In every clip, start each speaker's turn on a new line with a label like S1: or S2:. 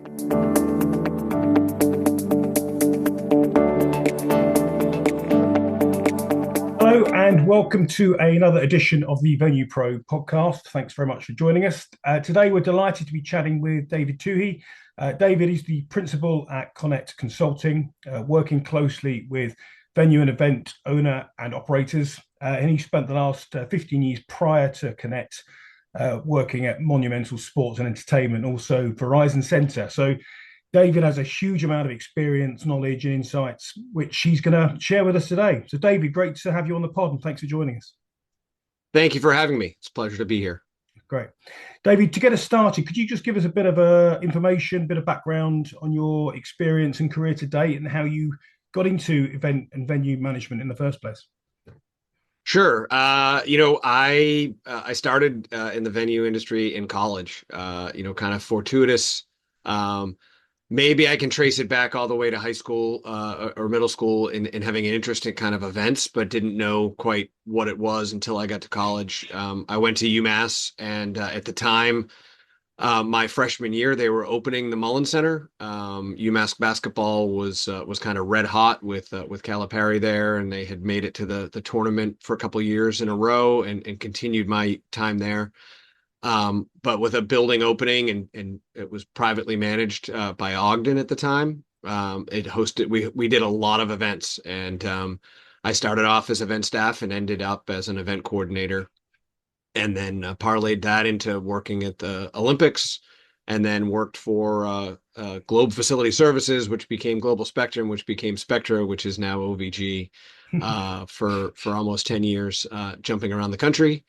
S1: Hello and welcome to another edition of the VenuePro Podcast. Thanks very much for joining us. Today we're delighted to be chatting with David Touhey. David is the principal at Connett Consulting, working closely with venue and event owner and operators. And he spent the last 15 years prior to Connett working at Monumental Sports and Entertainment, also Verizon Center. So David has a huge amount of experience, knowledge, and insights, which he's going to share with us today. So, David, great to have you on the pod, and thanks for joining us.
S2: Thank you for having me. It's a pleasure to be here.
S1: Great. David, to get us started, could you just give us a bit of information, a bit of background on your experience and career to date and how you got into event and venue management in the first place?
S2: Sure. I started in the venue industry in college, kind of fortuitous. Maybe I can trace it back all the way to high school or middle school in having an interest in kind of events, but didn't know quite what it was until I got to college. I went to UMass, and at the time, my freshman year, they were opening the Mullins Center. UMass basketball was kind of red hot with Calipari there, and they had made it to the tournament for a couple of years in a row and continued my time there. But with a building opening and it was privately managed by Ogden at the time, it hosted, we did a lot of events, and I started off as event staff and ended up as an event coordinator, and then parlayed that into working at the Olympics, and then worked for Globe Facility Services, which became Global Spectrum, which became Spectra, which is now OVG, for almost 10 years, jumping around the country.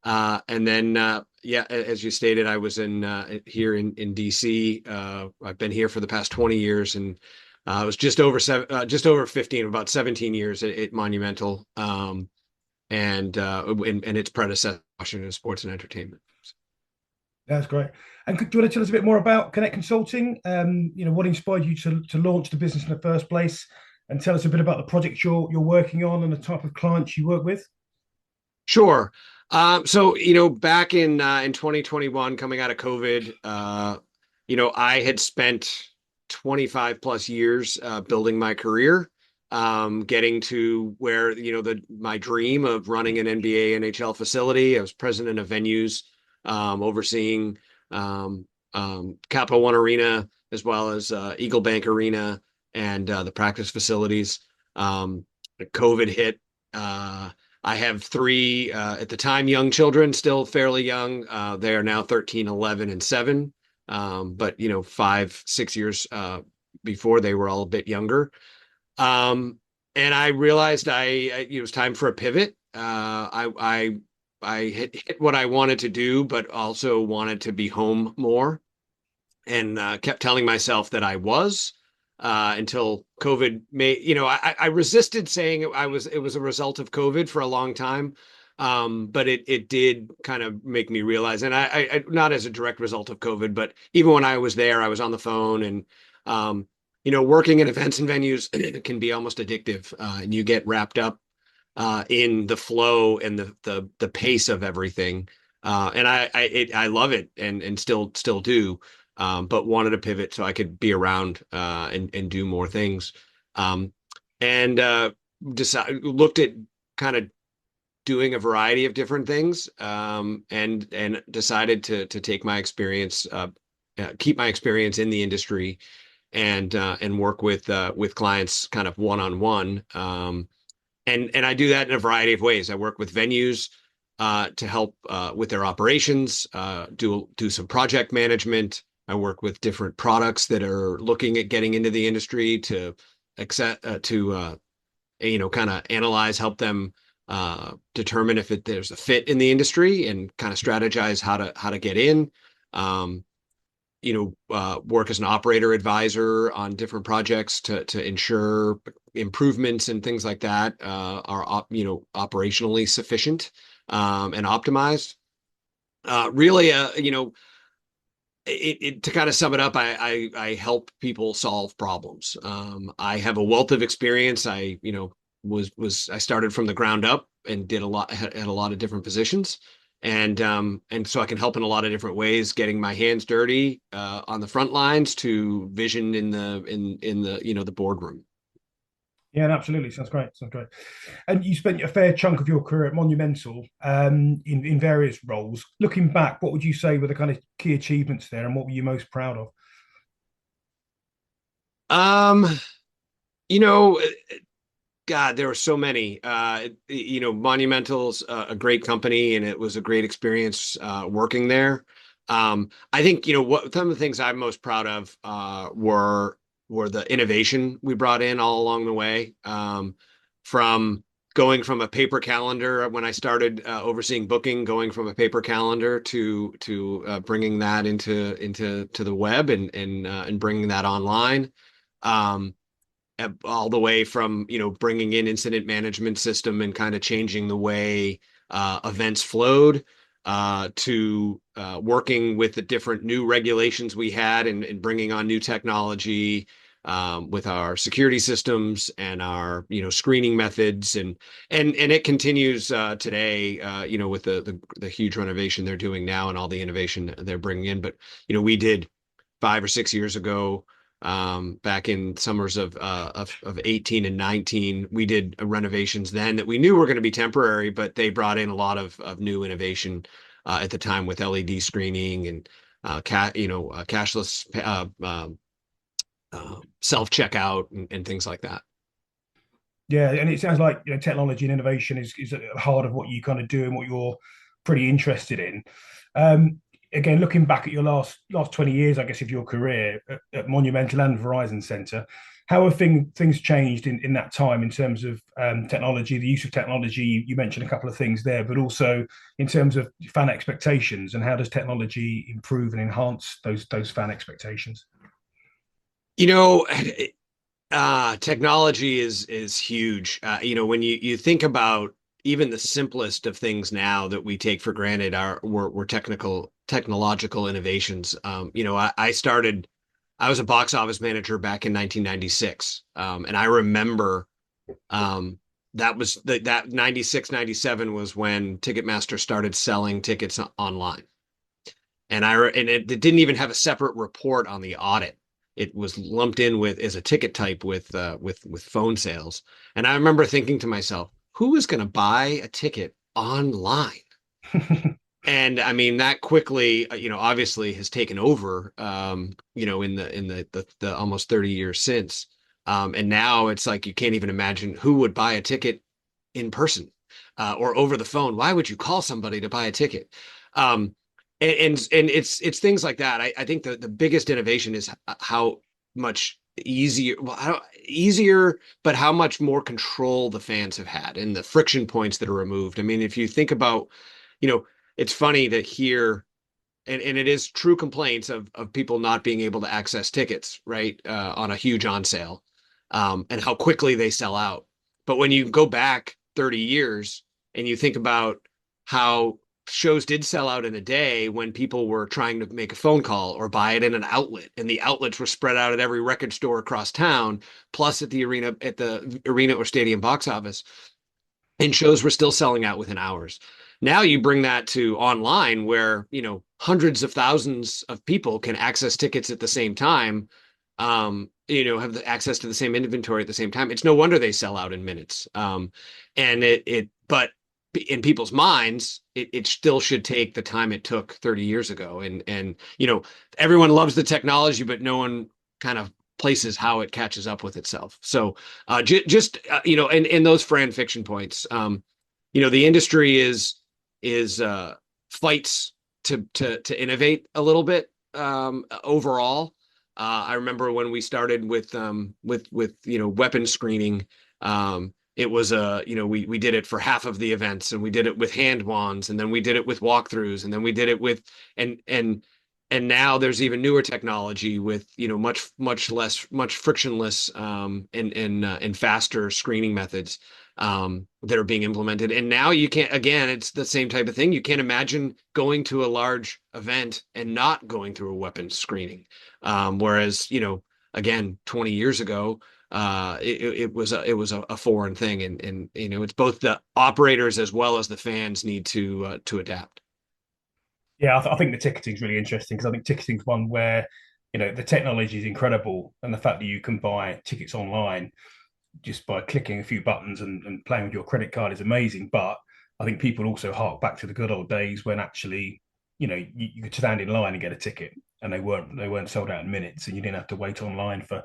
S2: And then, as you stated, I was here in DC. I've been here for the past 20 years, and I was just over 15, about 17 years at Monumental, and its predecessor, Washington Sports and Entertainment.
S1: That's great. And do you want to tell us a bit more about Connett Consulting? What inspired you to launch the business in the first place, and tell us a bit about the projects you're working on and the type of clients you work with?
S2: Sure. So back in 2021, coming out of COVID, I had spent 25 plus years building my career, getting to where my dream of running an NBA NHL facility. I was president of venues, overseeing Capital One Arena as well as Eagle Bank Arena and the practice facilities. COVID hit. I have three, at the time, young children, still fairly young. They are now 13, 11, and 7. But 5, 6 years before, they were all a bit younger. And I realized it was time for a pivot. I hit what I wanted to do, but also wanted to be home more, and kept telling myself that I was. Until COVID I resisted saying it was a result of COVID for a long time. But it did kind of make me realize, and I not as a direct result of COVID, but even when I was there, I was on the phone, and working in events and venues can be almost addictive, and you get wrapped up in the flow and the pace of everything. And I love it and still do. But wanted to pivot so I could be around and do more things, and looked at kind of doing a variety of different things, and decided to take my experience, keep my experience in the industry, and work with clients kind of one-on-one, and I do that in a variety of ways. I work with venues to help with their operations, do some project management. I work with different products that are looking at getting into the industry to kind of analyze, help them determine if there's a fit in the industry, and kind of strategize how to get in. Work as an operator advisor on different projects to ensure improvements and things like that are operationally sufficient and optimized. Really, to kind of sum it up, I help people solve problems. I have a wealth of experience. I started from the ground up and had a lot of different positions. And so I can help in a lot of different ways, getting my hands dirty on the front lines to vision in the the boardroom.
S1: Yeah, absolutely. Sounds great. Sounds great. And you spent a fair chunk of your career at Monumental, in various roles. Looking back, what would you say were the kind of key achievements there, and what were you most proud of?
S2: Um, you know, God, there were so many. Monumental's a great company, and it was a great experience working there. I think what some of the things I'm most proud of were the innovation we brought in all along the way. From going from a paper calendar when I started overseeing booking, going from a paper calendar to bringing that into the web and bringing that online. Um, all the way from bringing in incident management system and kind of changing the way events flowed to working with the different new regulations we had and bringing on new technology with our security systems and our screening methods and it continues today with the huge renovation they're doing now and all the innovation they're bringing in. But we did 5 or 6 years ago, back in summers of 18 and 19, we did renovations then that we knew were going to be temporary, but they brought in a lot of new innovation at the time with LED screening and cashless self checkout and things like that.
S1: Yeah, and it sounds like technology and innovation is at the heart of what you kind of do and what you're pretty interested in. Again, looking back at your last 20 years, I guess, of your career at Monumental and Verizon Center, how have things changed in that time in terms of technology, the use of technology? You mentioned a couple of things there, but also in terms of fan expectations, and how does technology improve and enhance those fan expectations?
S2: You know, Technology is huge. When you think about even the simplest of things now that we take for granted were technological innovations. I was a box office manager back in 1996, and I remember that 96, 97 was when Ticketmaster started selling tickets online, and it didn't even have a separate report on the audit. It was lumped in with as a ticket type with phone sales. And I remember thinking to myself, who is going to buy a ticket online? And I mean, that quickly, obviously has taken over, in the almost 30 years since. And now it's like you can't even imagine who would buy a ticket in person or over the phone. Why would you call somebody to buy a ticket? And it's things like that. I think the biggest innovation is how much easier, but how much more control the fans have had and the friction points that are removed. I mean, if you think about, it's funny to hear, and it is true complaints of people not being able to access tickets, right, on a huge on sale, and how quickly they sell out. But when you go back 30 years and you think about how shows did sell out in a day when people were trying to make a phone call or buy it in an outlet, and the outlets were spread out at every record store across town, plus at the arena or stadium box office, and shows were still selling out within hours. Now you bring that to online where, hundreds of thousands of people can access tickets at the same time, have the access to the same inventory at the same time. It's no wonder they sell out in minutes. But in people's minds, it still should take the time it took 30 years ago. And everyone loves the technology, but no one kind of places how it catches up with itself. So and those fan fiction points, the industry is fights to innovate a little bit overall. I remember when we started with weapon screening. It was we did it for half of the events, and we did it with hand wands, and then we did it with walkthroughs, and then we did it with and now there's even newer technology with much frictionless and faster screening methods that are being implemented. And now you can't, again, it's the same type of thing. You can't imagine going to a large event and not going through a weapons screening. Whereas, again, 20 years ago, it was a foreign thing, and it's both the operators as well as the fans need to adapt.
S1: Yeah, I think the ticketing is really interesting because I think ticketing's one where, the technology is incredible, and the fact that you can buy tickets online just by clicking a few buttons and playing with your credit card is amazing. But I think people also hark back to the good old days when actually, you could stand in line and get a ticket, and they weren't sold out in minutes, and you didn't have to wait online for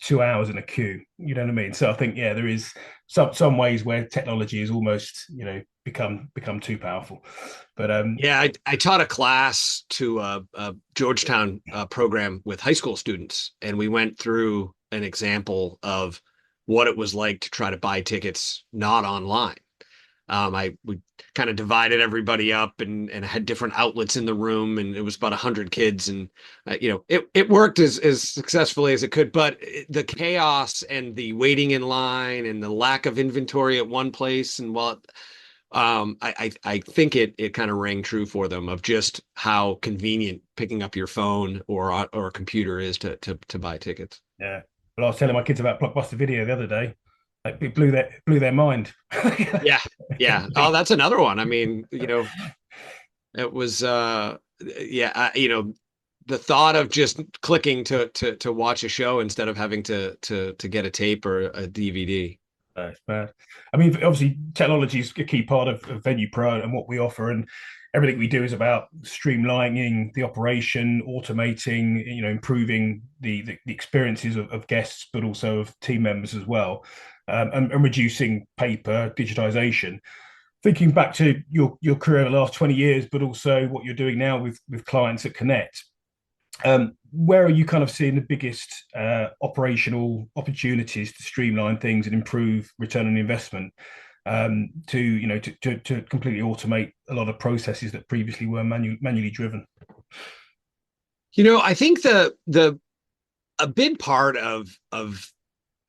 S1: 2 hours in a queue. You know what I mean? So I think, yeah, there is some ways where technology is almost, become too powerful. But
S2: Yeah, I taught a class to a Georgetown program with high school students, and we went through an example of what it was like to try to buy tickets not online. We kind of divided everybody up and had different outlets in the room, and it was about 100 kids, and it worked as successfully as it could, but the chaos and the waiting in line and the lack of inventory at one place, and while I think it kind of rang true for them of just how convenient picking up your phone or a computer is to buy tickets.
S1: yeah, but I was telling my kids about Blockbuster Video the other day. Like, it blew their mind.
S2: Yeah, yeah. Oh, that's another one. I mean, it was yeah, the thought of just clicking to watch a show instead of having to get a tape or a DVD.
S1: It's bad. I mean, obviously, technology is a key part of VenuePro and what we offer, and everything we do is about streamlining the operation, automating, improving the experiences of guests, but also of team members as well, and reducing paper digitization. Thinking back to your career over the last 20 years, but also what you're doing now with clients at Connett, where are you kind of seeing the biggest operational opportunities to streamline things and improve return on investment, to completely automate a lot of processes that previously were manually driven?
S2: I think the a big part of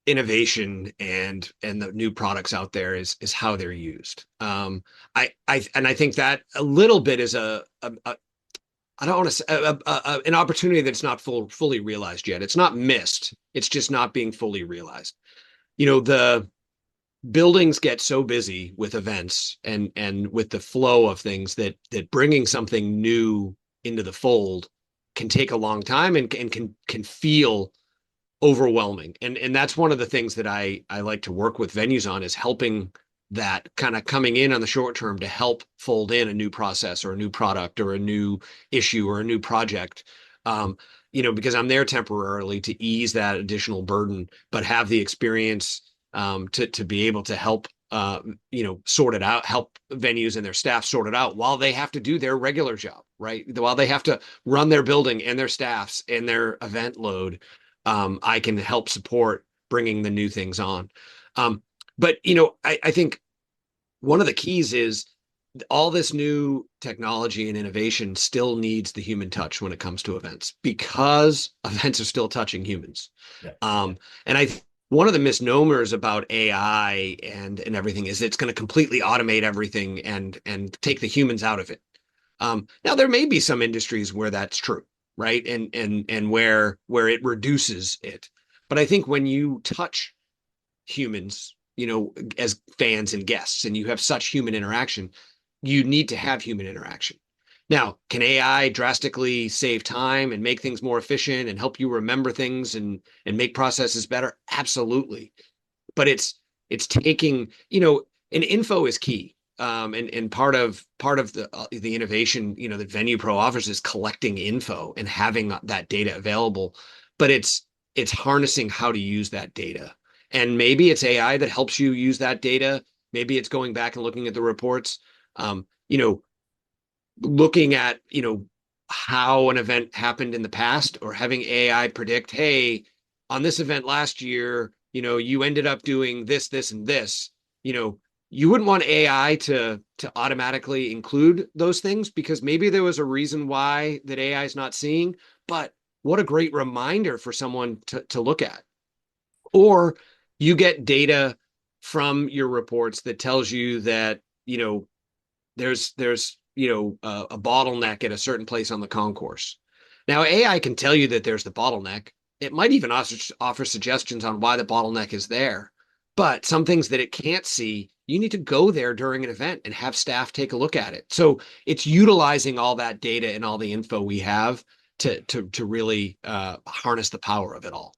S2: innovation and the new products out there is how they're used. I think that a little bit is a I don't want to say an opportunity that's not fully realized yet. It's not missed. It's just not being fully realized. The buildings get so busy with events and with the flow of things that bringing something new into the fold can take a long time and can feel overwhelming. And that's one of the things that I like to work with venues on, is helping that kind of coming in on the short term to help fold in a new process or a new product or a new issue or a new project. Because I'm there temporarily to ease that additional burden, but have the experience to be able to help sort it out, help venues and their staff sort it out while they have to do their regular job, right? While they have to run their building and their staffs and their event load. I can help support bringing the new things on. But I think one of the keys is all this new technology and innovation still needs the human touch when it comes to events, because events are still touching humans.
S1: Yeah.
S2: And one of the misnomers about AI and everything is it's going to completely automate everything and take the humans out of it. Now there may be some industries where that's true, right? And where it reduces it. But I think when you touch humans, as fans and guests, and you have such human interaction, you need to have human interaction. Now, can AI drastically save time and make things more efficient and help you remember things and make processes better? Absolutely. But it's taking, and info is key. And part of the innovation, that VenuePro offers is collecting info and having that data available. But it's harnessing how to use that data. And maybe it's AI that helps you use that data. Maybe it's going back and looking at the reports, looking at, how an event happened in the past, or having AI predict, hey, on this event last year, you ended up doing this, this, and this. You wouldn't want AI to automatically include those things, because maybe there was a reason why that AI is not seeing, but what a great reminder for someone to look at. Or you get data from your reports that tells you that, there's a bottleneck at a certain place on the concourse. Now, AI can tell you that there's the bottleneck. It might even offer suggestions on why the bottleneck is there. But some things that it can't see, you need to go there during an event and have staff take a look at it. So it's utilizing all that data and all the info we have to really harness the power of it all.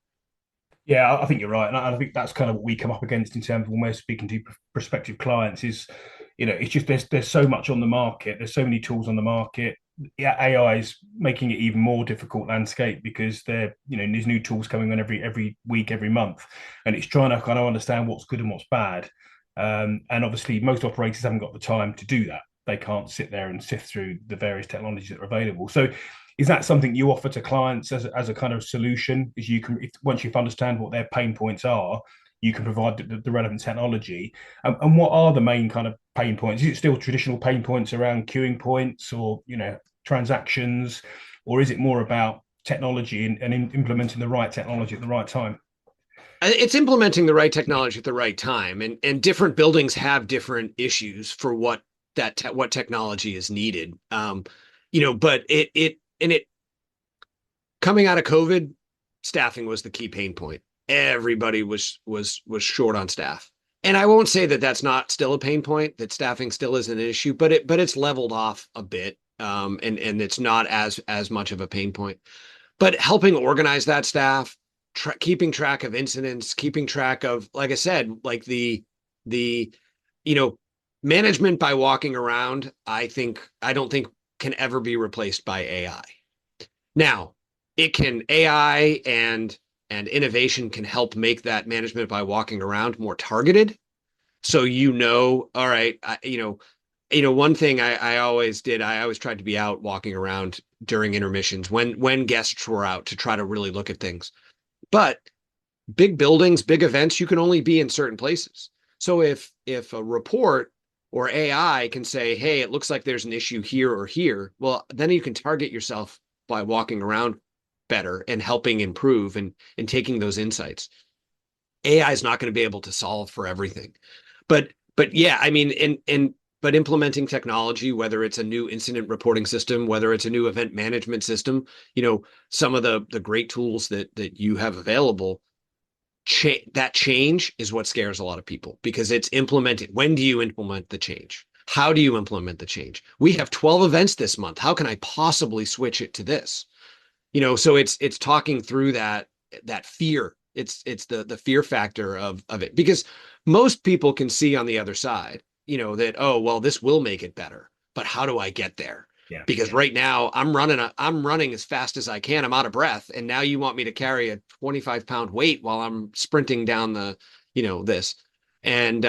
S1: Yeah, I think you're right, and I think that's kind of what we come up against in terms of when we're speaking to prospective clients. Is it's just there's so much on the market. There's so many tools on the market. Yeah, AI is making it even more difficult landscape because there's new tools coming on every week, every month, and it's trying to kind of understand what's good and what's bad. And obviously, most operators haven't got the time to do that. They can't sit there and sift through the various technologies that are available. So is that something you offer to clients as a kind of solution? Is you can, once you understand what their pain points are, you can provide the relevant technology. And what are the main kind of pain points? Is it still traditional pain points around queuing points or transactions, or is it more about technology and implementing the right technology at the right time?
S2: It's implementing the right technology at the right time, and different buildings have different issues for what technology is needed. But it coming out of COVID, staffing was the key pain point. Everybody was short on staff, and I won't say that that's not still a pain point. That staffing still is an issue, but it's leveled off a bit, and it's not as much of a pain point. But helping organize that staff, keeping track of incidents, keeping track of, like I said, like the management by walking around. I don't think can ever be replaced by AI. Now, AI and innovation can help make that management by walking around more targeted. So all right, one thing I always did, I always tried to be out walking around during intermissions when guests were out to try to really look at things. But big buildings, big events, you can only be in certain places. So if a report or AI can say, hey, it looks like there's an issue here or here, well, then you can target yourself by walking around better and helping improve and taking those insights. AI is not going to be able to solve for everything. But yeah, I mean, but implementing technology, whether it's a new incident reporting system, whether it's a new event management system, some of the great tools that you have available, that change is what scares a lot of people because it's implemented. When do you implement the change? How do you implement the change? We have 12 events this month. How can I possibly switch it to this? So it's talking through that fear. It's the fear factor of it, because most people can see on the other side, that, oh, well, this will make it better, but how do I get there?
S1: Yeah.
S2: Because right now I'm running as fast as I can. I'm out of breath. And now you want me to carry a 25-pound weight while I'm sprinting down this. And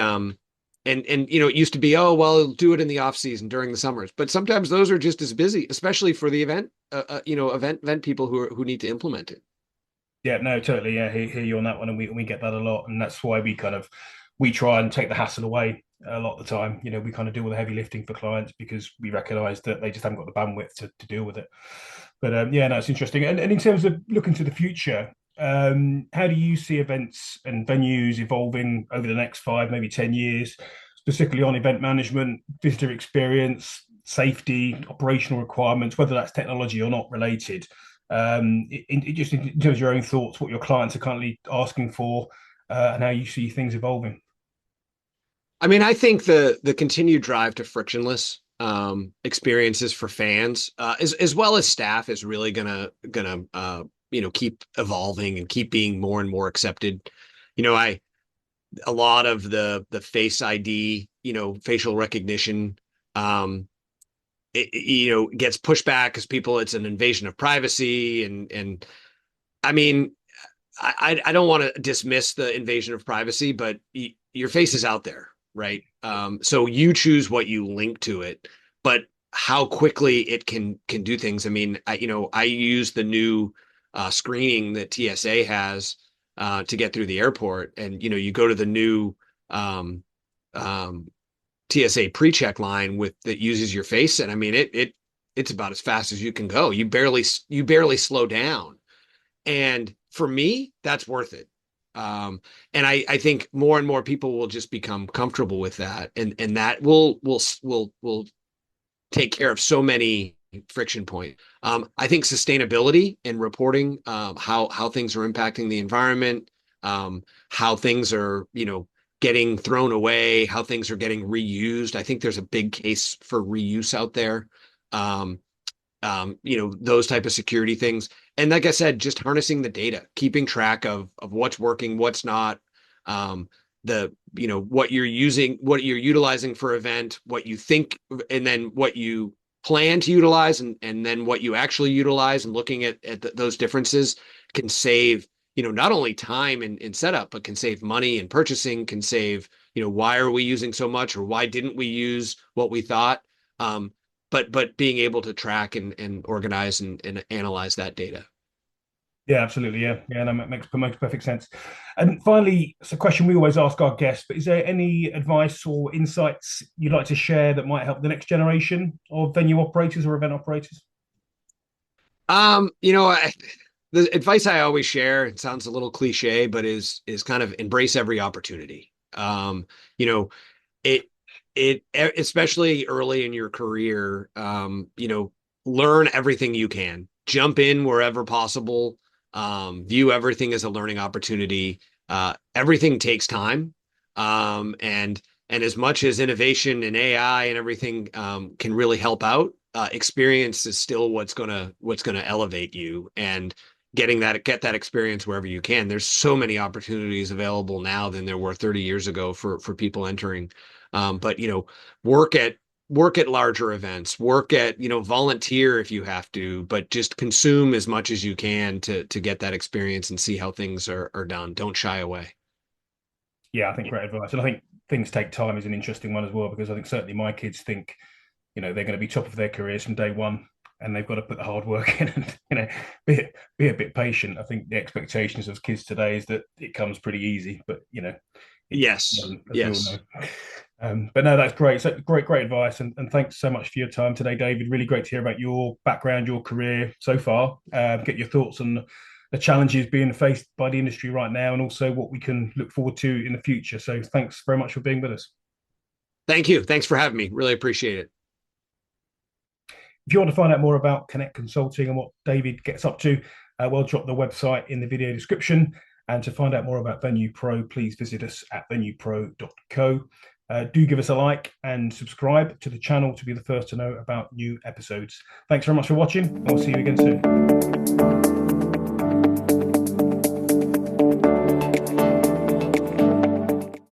S2: it used to be, oh, well, do it in the off season during the summers, but sometimes those are just as busy, especially for the event people who need to implement it.
S1: Yeah, no, totally. Yeah, hear you on that one, and we get that a lot, and that's why we try and take the hassle away a lot of the time. We kind of do all the heavy lifting for clients because we recognise that they just haven't got the bandwidth to deal with it. But yeah, no, it's interesting. And in terms of looking to the future, how do you see events and venues evolving over the next 5, maybe 10 years, specifically on event management, visitor experience, safety, operational requirements, whether that's technology or not related? Just in terms of your own thoughts, what your clients are currently asking for, and how you see things evolving.
S2: I mean, I think the continued drive to frictionless experiences for fans, as well as staff, is really gonna keep evolving and keep being more and more accepted. A lot of the Face ID, facial recognition, gets pushed back because it's an invasion of privacy, and I mean, I don't want to dismiss the invasion of privacy, but your face is out there, right? So you choose what you link to it, but how quickly it can do things. I mean, I use the new screening that TSA has to get through the airport, and you go to the new TSA pre-check line that uses your face, and I mean it's about as fast as you can go. You barely slow down, and for me, that's worth it. And I think more and more people will just become comfortable with that, and that will take care of so many friction points. I think sustainability and reporting, how things are impacting the environment, how things are, getting thrown away, how things are getting reused. I think there's a big case for reuse out there. Those type of security things. And like I said, just harnessing the data, keeping track of what's working, what's not, what you're using, what you're utilizing for event, what you think, and then what you plan to utilize, and then what you actually utilize, and looking at those differences can save, not only time in setup, but can save money in purchasing, can save, why are we using so much, or why didn't we use what we thought? But being able to track and organize and analyze that data.
S1: Yeah, absolutely. Yeah, that makes perfect sense. And finally, it's a question we always ask our guests, but is there any advice or insights you'd like to share that might help the next generation of venue operators or event operators?
S2: The advice I always share, it sounds a little cliche, but is kind of embrace every opportunity. It especially early in your career, learn everything you can, jump in wherever possible, view everything as a learning opportunity. Everything takes time. And as much as innovation and AI and everything can really help out, experience is still what's gonna elevate you, and get that experience wherever you can. There's so many opportunities available now than there were 30 years ago for people entering. But work at larger events, volunteer if you have to, but just consume as much as you can to get that experience and see how things are done. Don't shy away.
S1: Yeah, I think great advice. And I think things take time is an interesting one as well, because I think certainly my kids think, they're going to be top of their careers from day one, and they've got to put the hard work in and, be a bit patient. I think the expectations of kids today is that it comes pretty easy, but,
S2: yes.
S1: But no, that's great. So great advice. And thanks so much for your time today, David. Really great to hear about your background, your career so far. Get your thoughts on the challenges being faced by the industry right now, and also what we can look forward to in the future. So thanks very much for being with us.
S2: Thank you. Thanks for having me. Really appreciate it.
S1: If you want to find out more about Connett Consulting and what David gets up to, we'll drop the website in the video description. And to find out more about VenuePro, please visit us at venupro.co. Do give us a like and subscribe to the channel to be the first to know about new episodes. Thanks very much for watching, and we'll see you again soon.